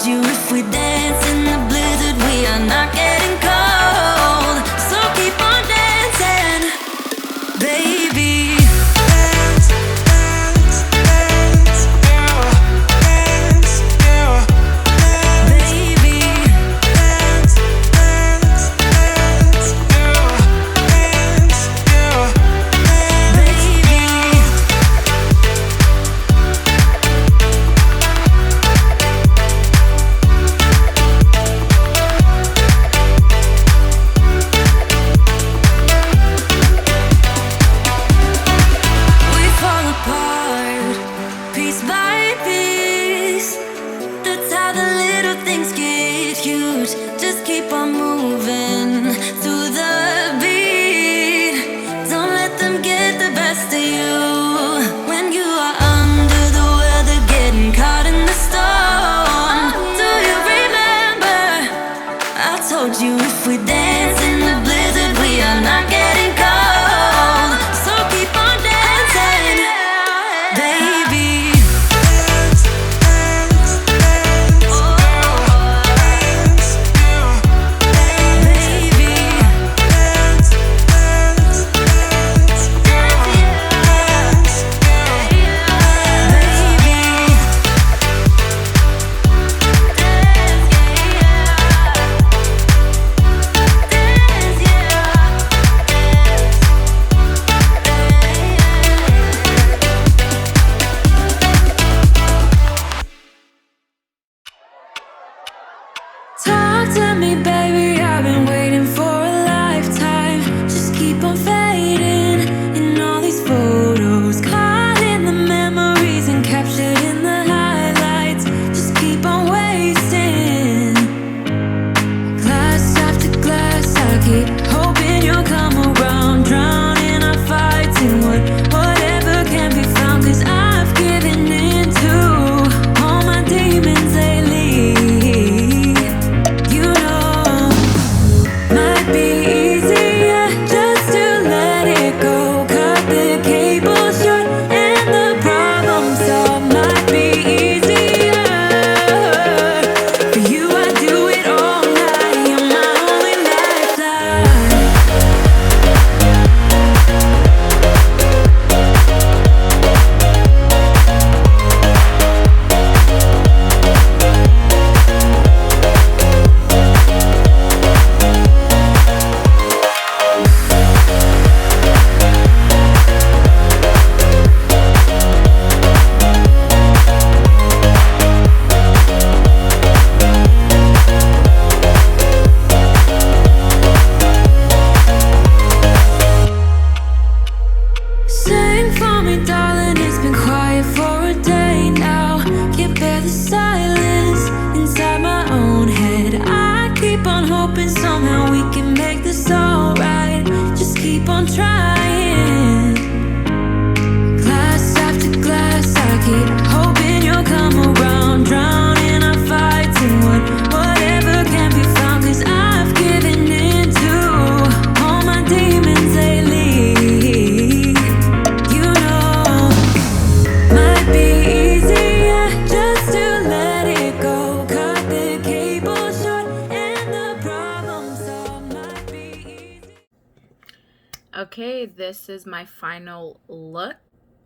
you if we dance in the blizzard, we are not getting cold. So keep on dancing, baby. You if we dance in the blizzard, we are not getting cold. So keep on dancing, baby. Oh, baby. Talk to me, baby, I've been waiting for a lifetime. Just keep on fading in all these photos, caught in the memories and captured in the highlights. Just keep on wasting. Glass after glass, I keep hoping you'll come around, drowning our fights in whatever can be found. Cause I've given in to all my demons lately. Somehow we can make this alright. Just keep on trying. Glass after glass, I keep hoping you'll come around, drowning our fights in whatever can be found. Cause I've given in to all my demons lately. You know, might be easier just to let it go. Cut the cable short and the problem solved. Might be easy. Okay, this is my final look.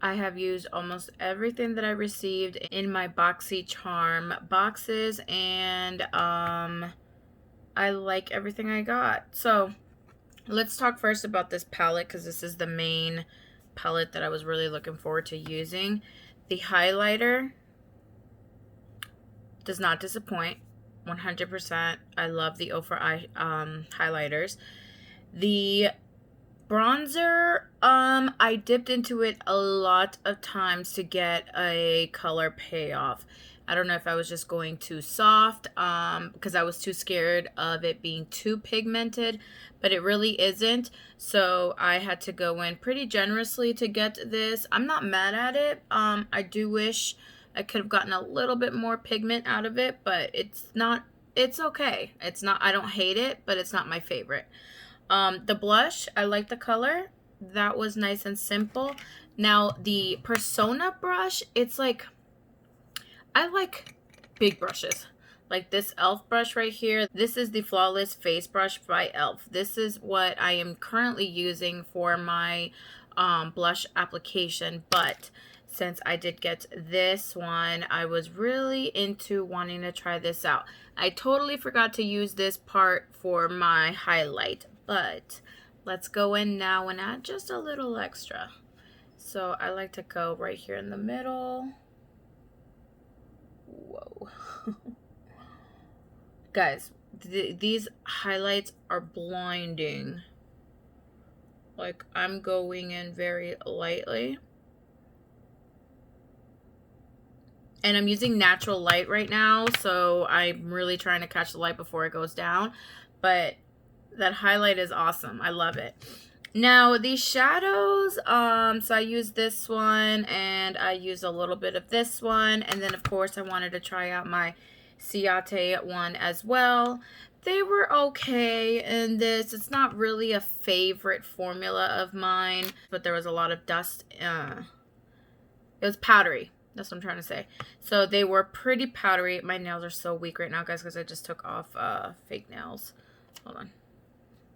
I have used almost everything that I received in my Boxycharm boxes, and I like everything I got. So let's talk first about this palette, because this is the main palette that I was really looking forward to using. The highlighter does not disappoint, 100%. I love the O for Eye highlighters. The bronzer, I dipped into it a lot of times to get a color payoff. I don't know if I was just going too soft, because I was too scared of it being too pigmented, but it really isn't. So I had to go in pretty generously to get this. I'm not mad at it. I do wish I could have gotten a little bit more pigment out of it, but it's okay. It's not, I don't hate it, but it's not my favorite. The blush, I like the color. That was nice and simple. Now the Persona brush, it's like, I like big brushes. Like this e.l.f. brush right here. This is the Flawless Face Brush by e.l.f. This is what I am currently using for my blush application. But since I did get this one, I was really into wanting to try this out. I totally forgot to use this part for my highlight, but let's go in now and add just a little extra. So I like to go right here in the middle. Whoa. Guys, these highlights are blinding. Like, I'm going in very lightly. And I'm using natural light right now, so I'm really trying to catch the light before it goes down. But that highlight is awesome. I love it. Now, these shadows, so I used this one, and I used a little bit of this one. And then, of course, I wanted to try out my Ciate one as well. They were okay in this. It's not really a favorite formula of mine, but there was a lot of dust. It was powdery. That's what I'm trying to say. So they were pretty powdery. My nails are so weak right now, guys, because I just took off fake nails. Hold on.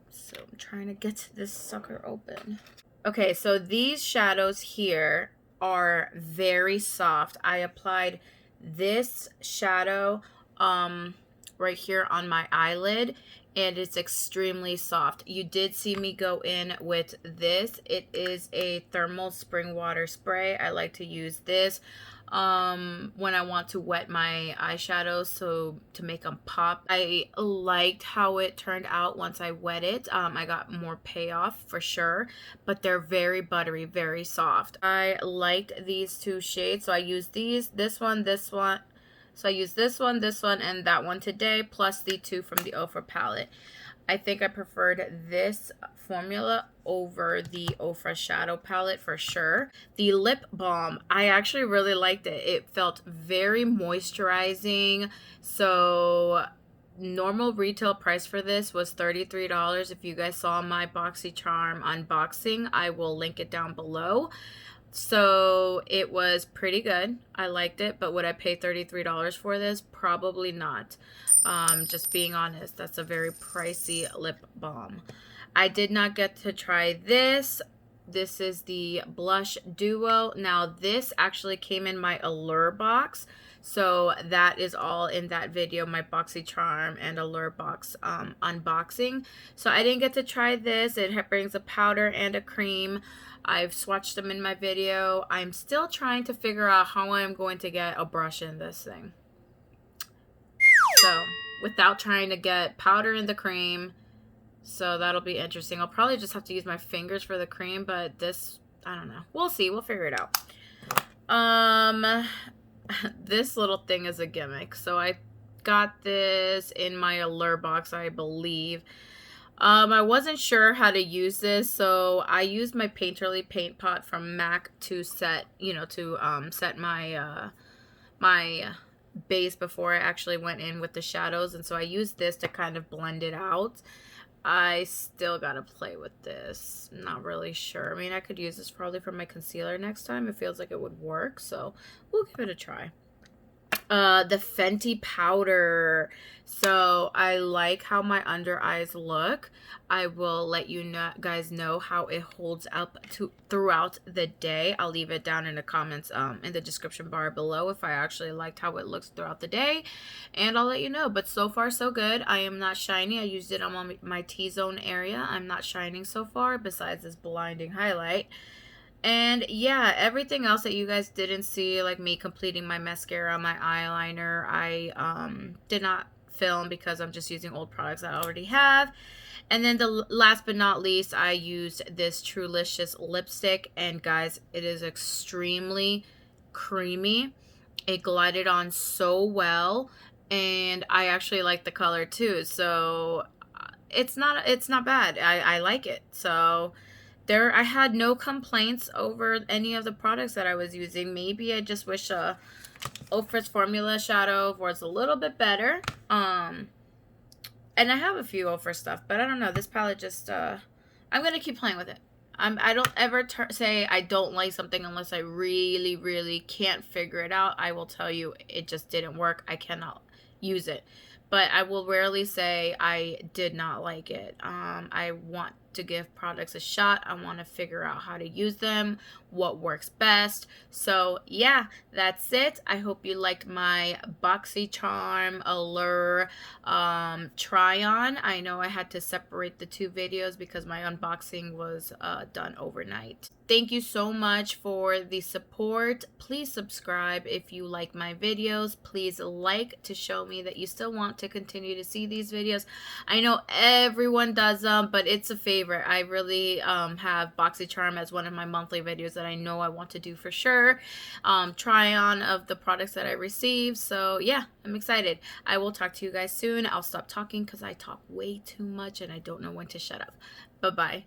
So I'm trying to get this sucker open. Okay, so these shadows here are very soft. I applied this shadow right here on my eyelid, and it's extremely soft. You did see me go in with this. It is a thermal spring water spray. I like to use this when I want to wet my eyeshadows, so to make them pop. I liked how it turned out once I wet it. I got more payoff for sure, but they're very buttery, very soft. I liked these two shades, so I used this one. So I used this one, and that one today, plus the two from the Ofra palette. I think I preferred this formula over the Ofra shadow palette for sure. The lip balm, I actually really liked it. It felt very moisturizing. So normal retail price for this was $33. If you guys saw my Boxycharm unboxing, I will link it down below. So it was pretty good. I liked it, but would I pay $33 for this? Probably not. Just being honest, that's a very pricey lip balm. I did not get to try this. This is the Blush Duo. Now this actually came in my Allure box. So that is all in that video, my Boxycharm and Allure box unboxing. So I didn't get to try this. It brings a powder and a cream. I've swatched them in my video. I'm still trying to figure out how I'm going to get a brush in this thing. So without trying to get powder in the cream. So that'll be interesting. I'll probably just have to use my fingers for the cream, but this, I don't know. We'll see. We'll figure it out. This little thing is a gimmick. So I got this in my Allure box, I believe. I wasn't sure how to use this, so I used my Painterly paint pot from MAC to set, set my my base before I actually went in with the shadows, and so I used this to kind of blend it out. I still gotta play with this. Not really sure. I mean, I could use this probably for my concealer next time. It feels like it would work, so we'll give it a try. The Fenty Powder. So I like how my under eyes look. I will let you guys know how it holds up throughout the day. I'll leave it down in the comments in the description bar below if I actually liked how it looks throughout the day, and I'll let you know. But so far so good. I am not shiny. I used it on my T-zone area. I'm not shining so far besides this blinding highlight. And yeah, everything else that you guys didn't see, like me completing my mascara, my eyeliner, I did not film because I'm just using old products that I already have. And then the last but not least, I used this Trulicious lipstick, and guys, it is extremely creamy. It glided on so well, and I actually like the color too. So it's not bad. I like it. So I had no complaints over any of the products that I was using. Maybe I just wish Ofra's formula shadow was a little bit better. And I have a few Ofra stuff, but I don't know. This palette just, I'm going to keep playing with it. I don't ever say I don't like something unless I really, really can't figure it out. I will tell you it just didn't work. I cannot use it. But I will rarely say I did not like it. I want to give products a shot. I want to figure out how to use them, what works best. So yeah, that's it. I hope you liked my Boxycharm Allure try on. I know I had to separate the two videos because my unboxing was done overnight. Thank you so much for the support. Please subscribe if you like my videos. Please like to show me that you still want to continue to see these videos. I know everyone does them, but it's a favorite. I really have Boxycharm as one of my monthly videos that I know I want to do for sure. Try on of the products that I receive. So yeah, I'm excited. I will talk to you guys soon. I'll stop talking because I talk way too much and I don't know when to shut up. Bye-bye.